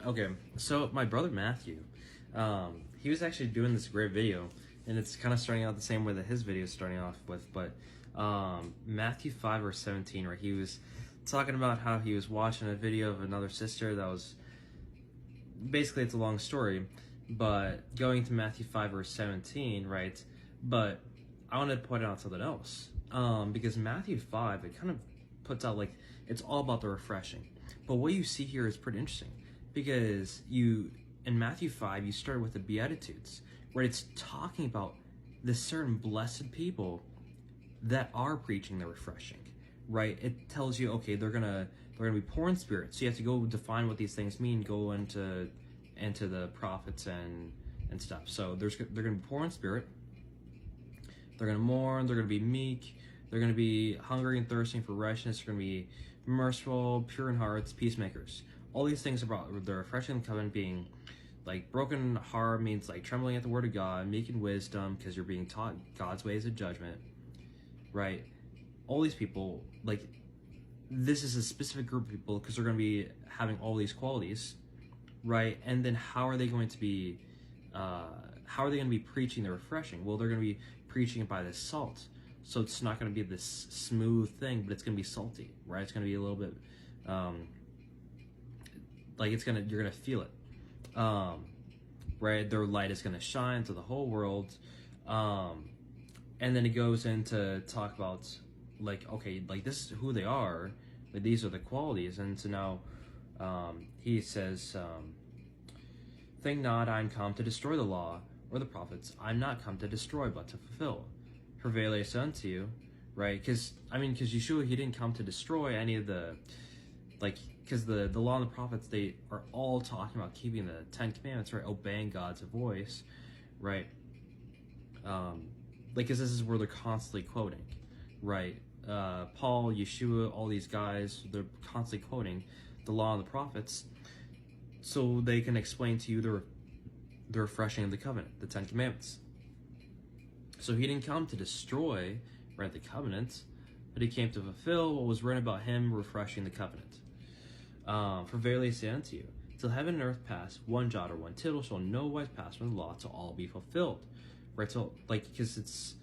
Okay, so my brother Matthew, he was actually doing this great video, and it's kind of starting out the same way that his video is starting off with. But Matthew 5 verse 17, right? He was talking about how he was watching a video of another sister that was basically, it's a long story, but going to Matthew 5 verse 17, right? But I want to point out something else, because Matthew 5, it kind of puts out like it's all about the refreshing. But what you see here is pretty interesting, because you in Matthew 5 you start with the Beatitudes, right? It's talking about the certain blessed people that are preaching the refreshing, right? It tells you, okay, they're gonna be poor in spirit, so you have to go define what these things mean, go into the prophets and stuff. So they're gonna be poor in spirit, they're gonna mourn, they're gonna be meek, they're gonna be hungry and thirsting for righteousness, they're gonna be merciful, pure in hearts, peacemakers. All these things about the refreshing covenant being like broken heart means like trembling at the word of God, meek in wisdom because you're being taught God's ways of judgment, right? All these people, like, this is a specific group of people because they're going to be having all these qualities, right? And then how are they going to be preaching the refreshing? Well, they're going to be preaching it by this salt. So it's not going to be this smooth thing, but it's going to be salty, right? It's going to be a little bit like you're going to feel it, right? Their light is going to shine to the whole world, and then it goes into talk about like, okay, like this is who they are, like these are the qualities. And so now he says, think not I'm come to destroy the law or the prophets. I'm not come to destroy but to fulfill. For verily I say unto you, right? Because Yeshua, he didn't come to destroy any of the, like, because the law and the prophets, they are all talking about keeping the 10 Commandments, right? Obeying God's voice, right? Like, because this is where they're constantly quoting, right? Paul, Yeshua, all these guys, they're constantly quoting the law and the prophets so they can explain to you the refreshing of the covenant, the 10 Commandments. So he didn't come to destroy, right, the covenant, but he came to fulfill what was written about him refreshing the covenant. For verily I say unto you, till heaven and earth pass, one jot or one tittle shall no wise pass from the law till all be fulfilled. Right, so like, because it's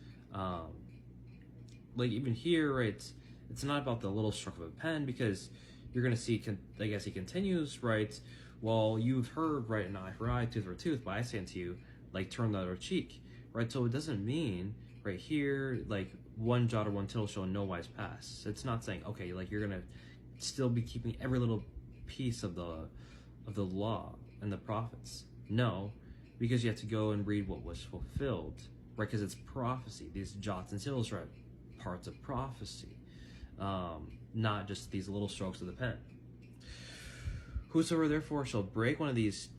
like even here, right, it's not about the little stroke of a pen, because you're gonna see, I guess he continues, right, well, you've heard, right, an eye for eye, tooth for tooth, but I say unto you, like, turn the other cheek, right? So it doesn't mean right here, like, one jot or one tittle shall no wise pass. It's not saying, okay, like, you're gonna still be keeping every little piece of the law and the prophets. No, because you have to go and read what was fulfilled, right? Because it's prophecy. These jots and tittles are parts of prophecy, not just these little strokes of the pen. Whosoever therefore shall break one of these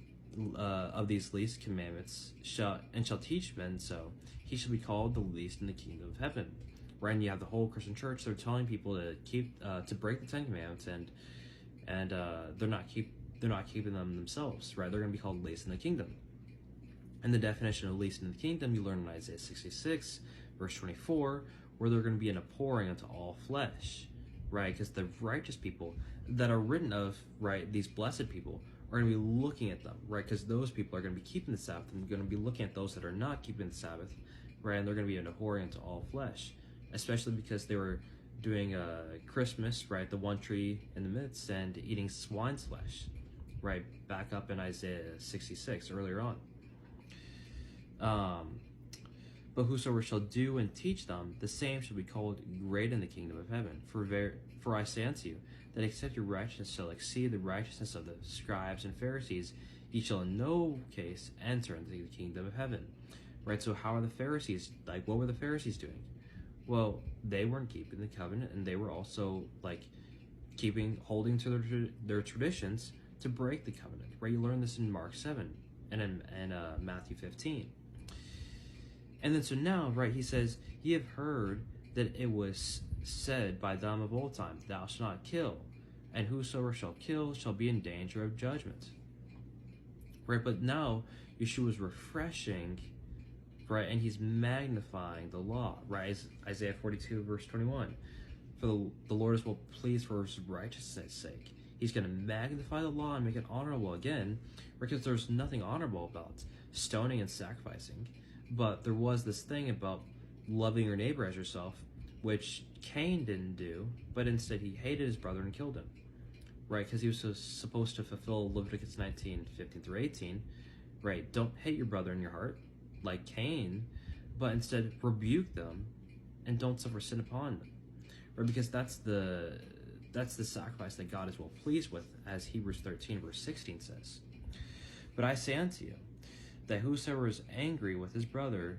least commandments shall teach men so, he shall be called the least in the kingdom of heaven. Right, and you have the whole Christian church, they're telling people to keep to break the 10 Commandments, and they're not keeping them themselves, right? They're going to be called least in the kingdom. And the definition of least in the kingdom you learn in Isaiah 66 verse 24, where they're going to be an abhorring unto all flesh, right? Because the righteous people that are written of, right, these blessed people, are going to be looking at them, right? Because those people are going to be keeping the Sabbath, and going to be looking at those that are not keeping the Sabbath, right? And they're going to be an abhorring unto all flesh, especially because they were doing Christmas, right, the one tree in the midst, and eating swine's flesh, right, back up in Isaiah 66 earlier on. But whosoever shall do and teach them, the same shall be called great in the kingdom of heaven. For I say unto you, that except your righteousness shall exceed the righteousness of the scribes and Pharisees, ye shall in no case enter into the kingdom of heaven. Right, so how are the Pharisees, like, what were the Pharisees doing? Well, they weren't keeping the covenant, and they were also, like, holding to their traditions to break the covenant, right? You learn this in Mark 7 and in Matthew 15. And then so now, right, he says, ye have heard that it was said by them of old time, thou shalt not kill, and whosoever shall kill shall be in danger of judgment. Right, but now Yeshua is refreshing, right, and he's magnifying the law, right? Isaiah 42 verse 21. For the Lord is well pleased for his righteousness' sake. He's going to magnify the law and make it honorable again, because there's nothing honorable about stoning and sacrificing. But there was this thing about loving your neighbor as yourself, which Cain didn't do, but instead he hated his brother and killed him, right? Because he was supposed to fulfill Leviticus 19:15-18, right? Don't hate your brother in your heart, like Cain, but instead rebuke them and don't suffer sin upon them, right? Because that's the sacrifice that God is well pleased with, as Hebrews 13:16 says. But I say unto you, that whosoever is angry with his brother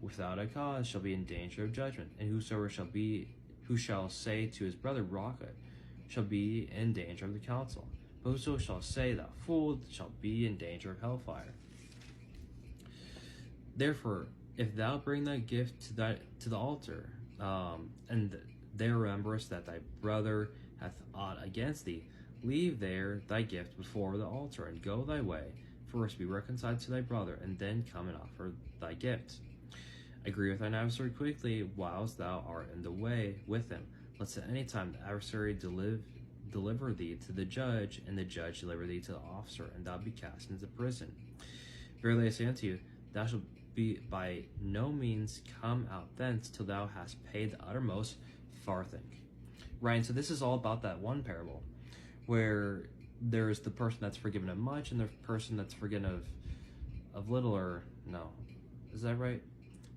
without a cause shall be in danger of judgment, and who shall say to his brother, Raca, shall be in danger of the council. But whoso shall say, Thou fool, shall be in danger of hellfire. Therefore, if thou bring thy gift to the altar, and there rememberest that thy brother hath aught against thee, leave there thy gift before the altar, and go thy way. First be reconciled to thy brother, and then come and offer thy gift. Agree with thine adversary quickly, whilst thou art in the way with him, lest at any time the adversary deliver thee to the judge, and the judge deliver thee to the officer, and thou be cast into prison. Verily I say unto you, thou shalt be by no means come out thence till thou hast paid the uttermost farthing. Right, and so this is all about that one parable, where there's the person that's forgiven of much and the person that's forgiven of little, or no. Is that right?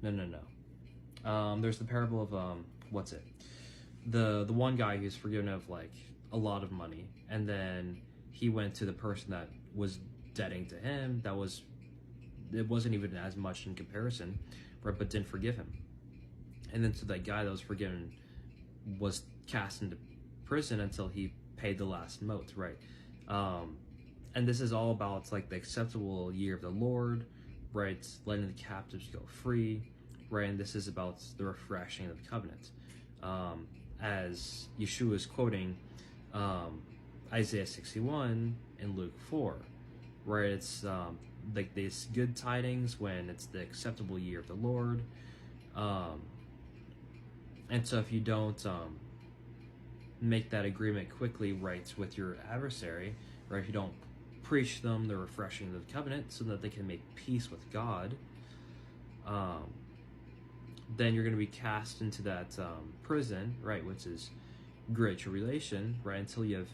No. There's the parable of, what's it? The one guy who's forgiven of, like, a lot of money, and then he went to the person that was debting to him, it wasn't even as much in comparison, right, but didn't forgive him. And then so that guy that was forgiven was cast into prison until he paid the last mote, right? And this is all about, like, the acceptable year of the Lord, right? Letting the captives go free, right? And this is about the refreshing of the covenant. As Yeshua is quoting Isaiah 61 and Luke 4, right? It's like these good tidings when it's the acceptable year of the Lord. And so if you don't make that agreement quickly right with your adversary, right? If you don't preach them the refreshing of the covenant so that they can make peace with God, then you're going to be cast into that prison, right? Which is great tribulation, right? Until you have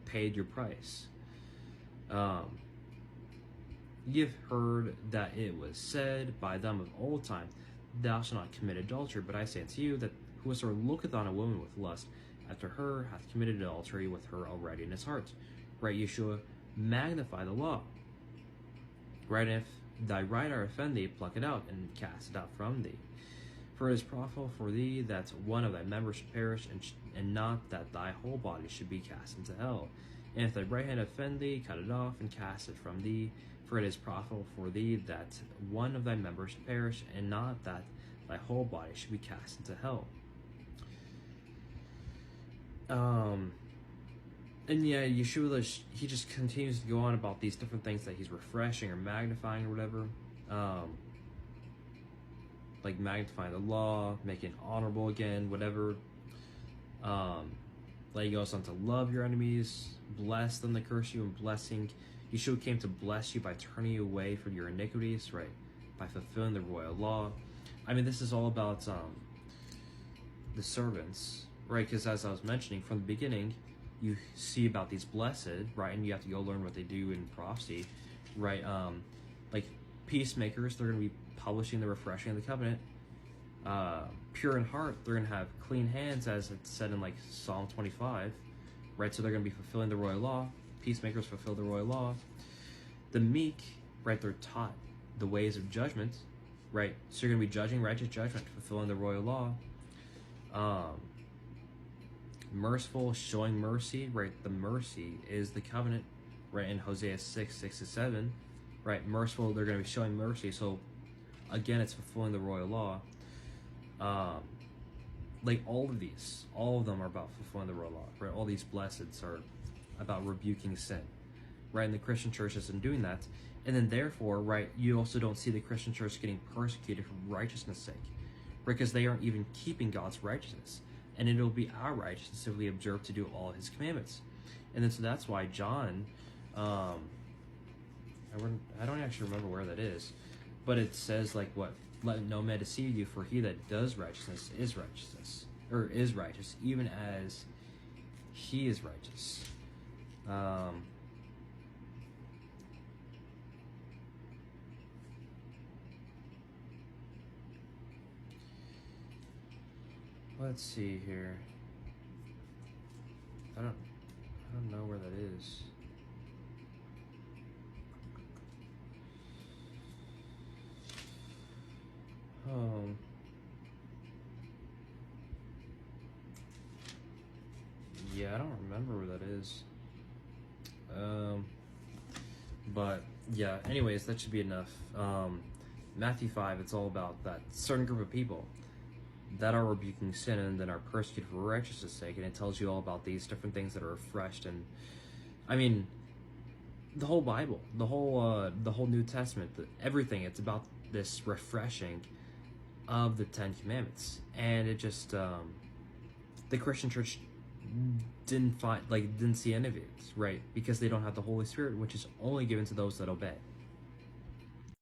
paid your price. You've heard that it was said by them of old time, Thou shalt not commit adultery. But I say unto you, that whosoever looketh on a woman with lust after her hath committed adultery with her already in his heart. Right, Yeshua, magnify the law. Right, if thy right eye offend thee, pluck it out, and cast it out from thee. For it is profitable for thee that one of thy members should perish, and not that thy whole body should be cast into hell. And if thy right hand offend thee, cut it off, and cast it from thee. For it is profitable for thee that one of thy members should perish, and not that thy whole body should be cast into hell. And yeah, Yeshua, he just continues to go on about these different things that he's refreshing or magnifying or whatever. Like magnifying the law, making it honorable again, whatever. Like he goes on to love your enemies, bless them that curse you, and blessing. Yeshua came to bless you by turning you away from your iniquities, right? By fulfilling the royal law. I mean, this is all about the servants, right? Because as I was mentioning from the beginning, you see about these blessed, right? And you have to go learn what they do in prophecy, right? Like peacemakers, they're going to be publishing the refreshing of the covenant. Pure in heart, they're going to have clean hands, as it's said in like Psalm 25, right? So they're going to be fulfilling the royal law. Peacemakers fulfill the royal law. The meek, right? They're taught the ways of judgment, right? So you're going to be judging righteous judgment, fulfilling the royal law. Merciful, showing mercy, right? The mercy is the covenant, right? In Hosea 6:6-7, right? Merciful, they're going to be showing mercy. So again, it's fulfilling the royal law. Like all of them are about fulfilling the royal law, right? All these blesseds are about rebuking sin, right? And the Christian church isn't doing that. And then therefore, right, you also don't see the Christian church getting persecuted for righteousness' sake, because they aren't even keeping God's righteousness. And it'll be our righteousness if we observe to do all his commandments. And then so that's why John, I don't actually remember where that is, but it says like what, let no man deceive you, for he that does righteousness is righteous, even as he is righteous. Let's see here. I don't know where that is. Yeah, I don't remember where that is. But yeah, anyways, that should be enough. Matthew 5, it's all about that certain group of people that are rebuking sin and then are persecuted for righteousness' sake, and it tells you all about these different things that are refreshed. And I mean, the whole Bible, the whole New Testament, everything, it's about this refreshing of the Ten Commandments. And it just the Christian church didn't see any of it, right? Because they don't have the Holy Spirit, which is only given to those that obey.